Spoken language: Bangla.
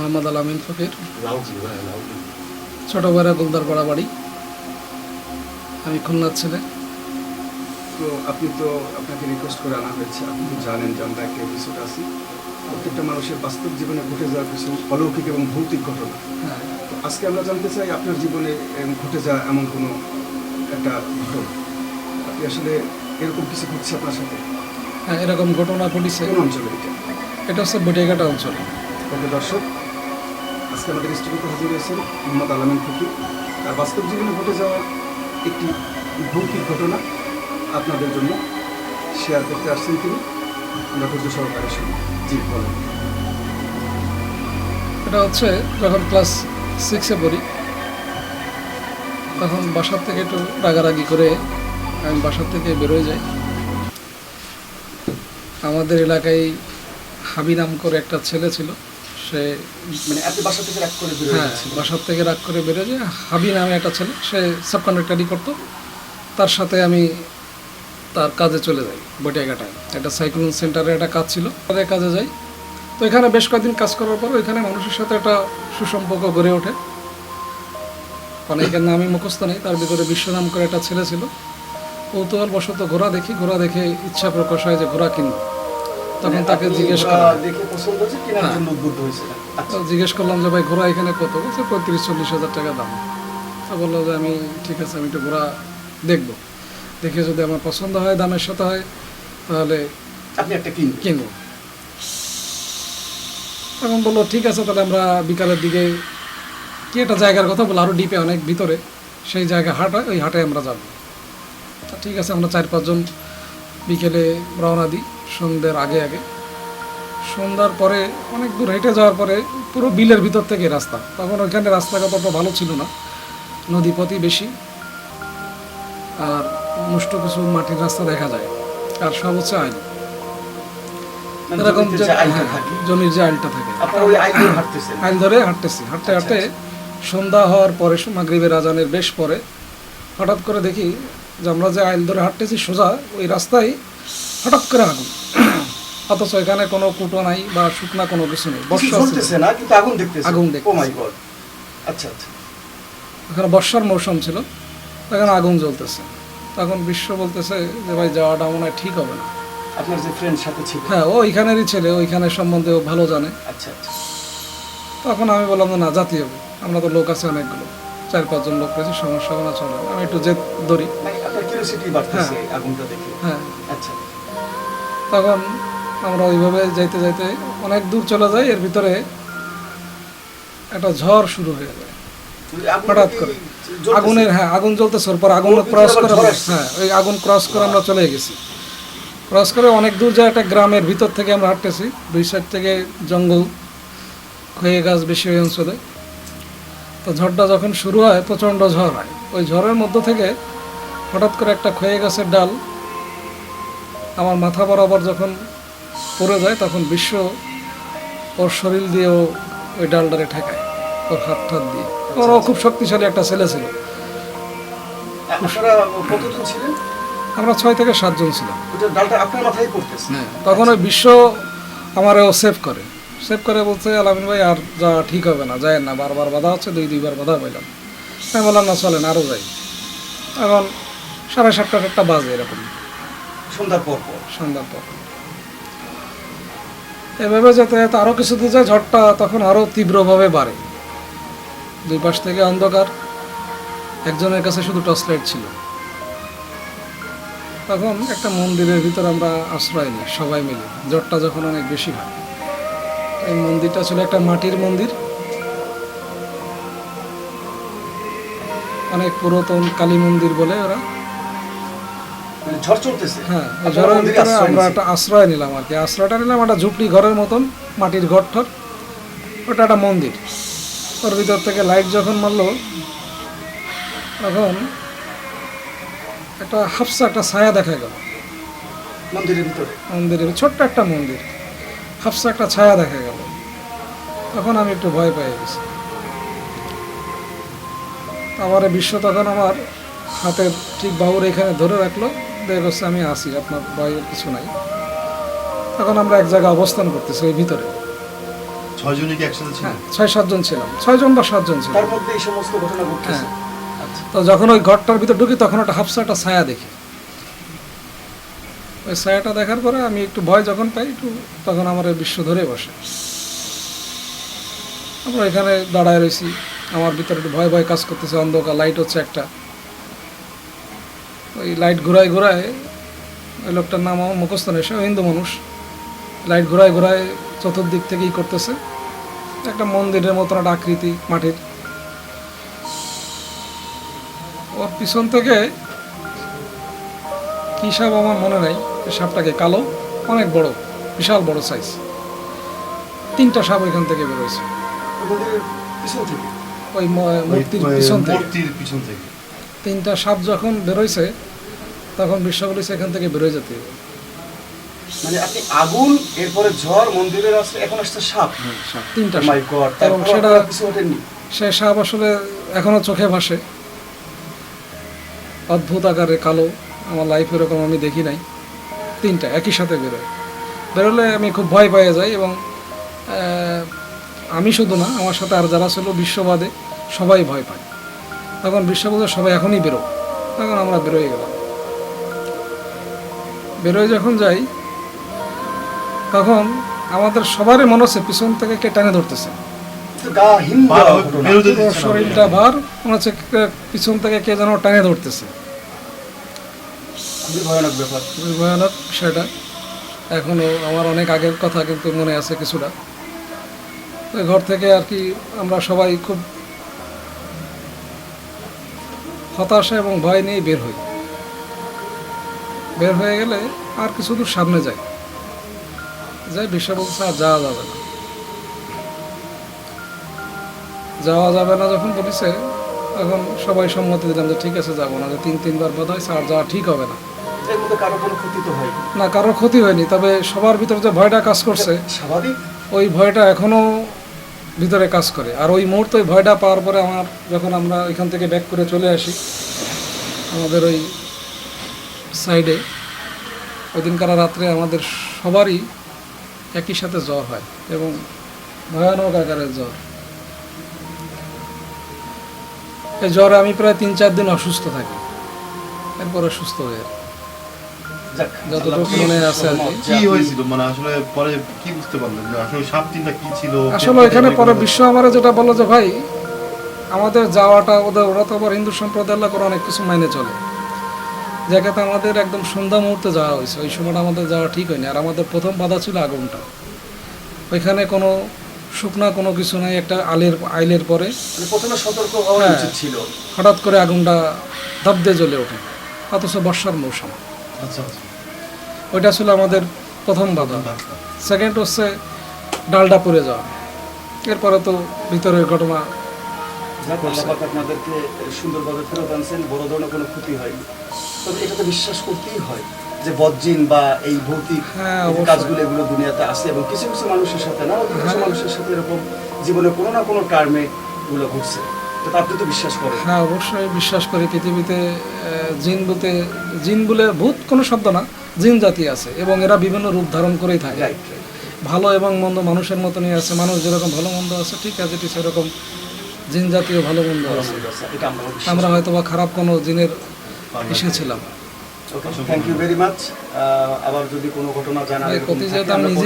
মোহাম্মদ আলামিন ফকির, ছোট বড় গোলদারপাড়া বাড়ি। আমি খুলনার ছেলে। তো আপনি তো আপনাকে রিকোয়েস্ট করে আনা হয়েছে, আপনি তো জানেন যে আমরা একটা এপিসোড আছি প্রত্যেকটা মানুষের বাস্তব জীবনে ঘটে যাওয়া কিছু অলৌকিক এবং ভৌতিক ঘটনা। হ্যাঁ, তো আজকে আমরা জানতে চাই আপনার জীবনে ঘটে যাওয়া এমন কোনো একটা ঘটনা, আপনি আসলে এরকম কিছু ঘটছে আপনার সাথে? হ্যাঁ, এরকম ঘটনা ঘটেছে। কোন অঞ্চলে এটা? এটা হচ্ছে বটিয়াঘাটা অঞ্চলে। ওকে দর্শক, আজকে আমাদের স্টুডিওতে হাজির হয়েছেন মোহাম্মদ আলামিন ফকির। তার বাস্তব জীবনে ঘটে যাওয়া একটি ভৌতিক ঘটনা আপনাদের জন্য শেয়ার করতে আসছেন তিনি। আমরা ধৈর্য সহকারে শুনি। জি বলেন। এটা হচ্ছে যখন ক্লাস 6-এ পড়ি, তখন বাসার থেকে একটু রাগারাগি করে আমি বাসার থেকে বেরোয় যাই। আমাদের এলাকায় হাবি নাম করে একটা ছেলে ছিল। সে মানে আপনি বাসা থেকে রাগ করে বেরোয় হ্যাঁ, যাচ্ছেন? বাসার থেকে রাগ করে বেরোয় যায়। হাবি নামে একটা ছেলে, সে সাবকন্ডাক্টারি করতো। তার সাথে আমি তার কাজে চলে যাই বটিয়াঘাটায়। একটা সাইক্লোন সেন্টারে একটা কাজ ছিল, তাদের কাজে যাই। তো এখানে বেশ কয়েকদিন কাজ করার পর ওইখানে মানুষের সাথে একটা সুসম্পর্ক গড়ে ওঠে। অনেকের নামই মুখস্থ নেই, তার ভিতরে বিশ্ব নাম করে একটা ছেলে ছিল। কৌতূহল বশত ঘোড়া দেখে ইচ্ছা প্রকাশ হয় যে ঘোড়া কিনবো। তখন তাকে জিজ্ঞেস করা দেখে পছন্দ হচ্ছে কেনার জন্য উদ্বুদ্ধ হয়েছিলেন? তো জিজ্ঞেস করলাম যে ভাই ঘোড়া এখানে কত? বলছে 35-40 হাজার টাকা দাম। তো বললো যে আমি ঠিক আছে, আমি একটু ঘোড়া দেখবো, দেখে যদি আমার পছন্দ হয়, দামের সাথে হয়, তাহলে আপনি একটা কিনবো। তখন বললো ঠিক আছে, তাহলে আমরা বিকালের দিকে কি একটা জায়গার কথা বললো, আরও ডিপে অনেক ভিতরে সেই জায়গা হাট হয়, ওই হাটে আমরা যাবো। তা ঠিক আছে, আমরা 4-5 জন বিকেলে রওনা দিই সন্ধ্যের আগে। সন্ধ্যার পরে অনেক দূর হেঁটে যাওয়ার পরে পুরো বিলের ভিতর থেকে রাস্তা। তখন ওইখানে রাস্তাঘাট অত ভালো ছিল না, নদীপথই বেশি, আর মুষ্ট কিছু মাটির রাস্তা দেখা যায়, আর সব হচ্ছে আইল। এরকম জমির যে আইলটা থাকে, আইল ধরে হাঁটতেছি। হাঁটতে সন্ধ্যা হওয়ার পরে, মাগরিবের আজানের বেশ পরে, হঠাৎ করে দেখি যে আমরা যে আইল ধরে হাঁটতেছি সোজা ওই রাস্তায় হঠাৎ করে আগুন। অথচ এখানে কোনো কুটো নাই বা শুকনা কোনো কিছু নেই, বর্ষা আগুন দেখতেছি। এখানে বর্ষার মৌসুম ছিল, তখন আগুন জ্বলতেছে। তখন বিশ্ব বলতেছে যে ভাই যাওয়াটা মনে হয় ঠিক হবে না। আপনার যে ফ্রেন্ড সাথে ছিল? হ্যাঁ, ও ওইখানেরই ছেলে, ওইখানের সম্বন্ধে ও ভালো জানে। আচ্ছা। তখন আমি বললাম যে না, জাতি হবে, আমরা তো লোক আছে অনেকগুলো, 4-5 জন লোক রয়েছে, সমস্যা হবে না, চলে। আমি একটু জেদ ধরি। হ্যাঁ, আচ্ছা। তখন আমরা ওইভাবে যাইতে অনেক দূর চলে যাই। এর ভিতরে একটা ঝড় শুরু হয়ে যায় হঠাৎ করে। আগুন জ্বলতেছে, ওর পর আগুন ক্রস করে, হ্যাঁ, ওই আগুন ক্রস করে আমরা চলে গেছি। ক্রস করে অনেক দূর যায়, একটা গ্রামের ভিতর থেকে আমরা হাঁটতেছি। 2 সাইড থেকে জঙ্গল, খয়ে গাছ বেশি ওই অঞ্চলে। তো ঝড়টা যখন শুরু হয়, প্রচণ্ড ঝড় হয়। ওই ঝড়ের মধ্য থেকে হঠাৎ করে একটা খয়ে গাছের ডাল আমার মাথা বরাবর যখন পড়ে যায়, তখন বিশ্ব ওর শরীর দিয়েও ওই ডালটারে ঠেকায়, ওর হাত দিয়ে। ওরও খুব শক্তিশালী একটা ছেলে ছিল। আমরা 6 থেকে 7 জন ছিলাম। হ্যাঁ, তখন ওই বিশ্ব আমারও সেভ করে বলছে আলামিন ভাই আর যা ঠিক হবে না, যায় না, বারবার বাধা হচ্ছে, 2-2বার বাধা পাইলাম। আমি বললাম না, চলেন আরও যাই। এখন 7:30-8টা বাজে এরকম, সন্ধ্যার পর। এভাবে যেতে আরও কিছু দূর যায়, ঝড়টা তখন আরও তীব্রভাবে বাড়ে। 2 পাশ থেকে অন্ধকার, একজনের কাছে শুধু টর্চ লাইট ছিল। তখন একটা মন্দিরের ভিতর আমরা আশ্রয় নিই সবাই মিলে, ঝড়টা যখন অনেক বেশি হয়। এই মন্দিরটা ছিল একটা মাটির মন্দির, অনেক পুরাতন কালী মন্দির বলে ওরা। ঝড় চলতেছে, হ্যাঁ, ঝড়ের ভিতরে আমরা একটা আশ্রয় নিলাম আর কি। আশ্রয়টা নিলাম একটা ঝুপড়ি ঘরের মতন, মাটির ঘর-ঠর। ওটা একটা মন্দির। ওর ভিতর থেকে লাইট যখন মারলো, তখন একটা হাফসা একটা ছায়া দেখা গেল মন্দিরের ছোট্ট একটা মন্দির, হাফসা একটা ছায়া দেখা গেল। তখন আমি একটু ভয় পেয়ে গেছি। আমার বিশ্ব তখন আমার হাতের ঠিক বাহুর এখানে ধরে রাখলো, দেখছে আমি আসি, আপনার ভয়ের কিছু নাই। তখন আমরা এক জায়গায় অবস্থান করতেছি ওই ভিতরে। ছয়জনই কি একসাথে ছিল? হ্যাঁ 6-7 জন ছিলাম, 6 জন বা 7 জন ছিলাম। তার মধ্যে এই সমস্ত ঘটনা ঘটতেছে। আচ্ছা। তো যখন ওই ঘরটার ভিতর ঢুকি তখন একটা হাফসা একটা ছায়া দেখি। ওই ছায়াটা দেখার পরে আমি একটু ভয় যখন পাই একটু, তখন আমার এই বিশ্ব ধরে বসে। আমরা এখানে দাঁড়ায় রয়েছি, আমার ভিতরে একটু ভয় ভয় কাজ করতেছে, অন্ধকার, লাইট হচ্ছে একটা। ওই লাইট ঘুরায় ঘুরায়, ওই লোকটার নাম আমার মুখস্থ নেই, সে হিন্দু মানুষ, লাইট ঘুরায় ঘুরায় চতুর্দিক থেকেই করতেছে। একটা মন্দিরের মতন একটা আকৃতি মাটির। ওর পিছন থেকে কী সাপ আমার মনে নাই, এই সাপটাকে কালো, অনেক বড়, বিশাল বড় সাইজ। 3টা সাপ ওইখান থেকে বেরোয়েছে, আপনাদের পিছন থেকে? ওই মূর্তির পিছন থেকে। মূর্তির পিছন থেকে 3টা সাপ যখন বেরোইছে তখন বিশ্ব বলেছে এখান থেকে বেরোয় যেতে হবে। মানে আপনি আগুন, এরপরে ঝড়, মন্দিরের আসলে এখন আসছে সাপ। 3টা মাই সাপ। গড, এবং তারপর সেটা আপনারা কিছু ওঠেননি? সে সাপ আসলে এখনো চোখে ভাসে, অদ্ভুত আকারে কালো, আমার লাইফ এরকম আমি দেখি নাই। 3টা একই সাথে বেরোয়, বেরোলে আমি খুব ভয় পেয়ে যাই। এবং আমি শুধু না, আমার সাথে আর যারা ছিল বিশ্ববাদে সবাই ভয় পায়। তখন বিশ্ববাদে সবাই এখনই বেরো, তখন আমরা বেরোয় গেলাম। বেরোয় যখন যাই তখন আমাদের সবারই মনে হচ্ছে পিছন থেকে কে টেনে ধরতেছে, তো গা হিম বার দেওয়া হয়ে ঘটনা। বেরোতে পুরো দিচ্ছে না। শরীরটা ভার, মনে হচ্ছে পিছন থেকে কে যেন টেনে ধরতেছে। খুবই ভয়ানক ব্যাপার। খুবই ভয়ানক সেটা, এখনও আমার অনেক আগের কথা কিন্তু মনে আছে কিছুটা। তো ঘর থেকে আর কি আমরা সবাই খুব হতাশা এবং ভয় নিয়ে বের হই। বের হয়ে গেলে আর কিছু দূর সামনে যাই, যাই বিশ্ব বলছে আর যাওয়া যাবে না, যাওয়া যাবে না যখন বলেছে তখন সবাই সম্মতি দিলাম যে ঠিক আছে যাবো না, যে 3-3বার বোধ হয় আর যাওয়া ঠিক হবে না। এর মধ্যে কারো কোনো ক্ষতি তো হয়নি? না, কারোর ক্ষতি হয়নি, তবে সবার ভিতরে যে ভয়টা কাজ করছে, স্বাভাবিক। ওই ভয়টা এখনও ভিতরে কাজ করে। আর ওই মুহূর্তে ওই ভয়টা পাওয়ার পরে আমার, যখন আমরা ওইখান থেকে ব্যাক করে চলে আসি আমাদের ওই সাইডে, ওই দিনকার রাত্রে আমাদের সবারই একই সাথে জ্বর হয় এবং ভয়ানক আকারের জ্বর। এই জ্বরে আমি প্রায় 3-4 দিন অসুস্থ থাকি, এরপরে সুস্থ হয়ে আর কি। যাক, যতটুকু মনে আছে আর কি। কি হয়েছিল মানে আসলে পরে কি বুঝতে পারলেন যে আসলে সাপ তিনটা কি ছিল? আসলে এখানে পরে বিশ্ব আমার যেটা বললো যে ভাই আমাদের যাওয়াটা, ওরা তো আবার হিন্দু সম্প্রদায়ের লোক, ওরা অনেক কিছু মাইনে চলে। জায়গাতে আমাদের একদম সন্ধ্যা মুহূর্তে যাওয়া হয়েছে, ওই সময়টা আমাদের যাওয়া ঠিক হয়নি। আর আমাদের প্রথম বাধা ছিল আগুনটা। ওইখানে কোনো শুকনা কোনো কিছু নাই, একটা আইলের পরে মানে প্রথমে সতর্ক হওয়া হ্যাঁ। উচিত ছিল। হঠাৎ করে আগুনটা ধাপ জ্বলে ওঠে, অথচ বর্ষার মৌসুম। আচ্ছা আচ্ছা। ওইটা ছিল আমাদের প্রথম বাধা। সেকেন্ড হচ্ছে ডালটা পড়ে যাওয়া, এরপরে তো ভিতরের ঘটনা। যাক, আল্লাহ পাক আপনাদেরকে সুন্দরভাবে ফেরত আনছেন, বড় ধরনের কোনো ক্ষতি হয়নি। তবে এটা তো বিশ্বাস করতেই হয় যে বজ্জিন বা এই ভৌতিক হ্যাঁ, এই অবশ্যই। কাজগুলো এগুলো দুনিয়াতে আছে, এবং কিছু কিছু মানুষের সাথে না, কিছু মানুষের সাথে এরকম জীবনে কোনো না কোনো টার্মে এগুলো ঘটছে। তো আপনি তো বিশ্বাস করেন? হ্যাঁ, অবশ্যই বিশ্বাস করি। পৃথিবীতে জিন বলে ভূত কোনো শব্দ না, জিন জাতি আছে এবং এরা বিভিন্ন রূপ ধারণ করেই থাকে। রাইট। ভালো এবং মন্দ মানুষের মতনই আছে, মানুষ যেরকম ভালো মন্দ আছে ঠিক আছে, ঠিক সেরকম জিন জাতীয় ভালো মন্দ আছে। এটা আমরা বিশ্বাস আমরা হয়তো বা খারাপ কোনো জিনের এসেছিলাম। ওকে, থ্যাংক ইউ ভেরি মাচ। আবার যদি কোনো ঘটনা জানার এই এরকম প্রতি থাকে, যেহেতু আমি আমরা নিজে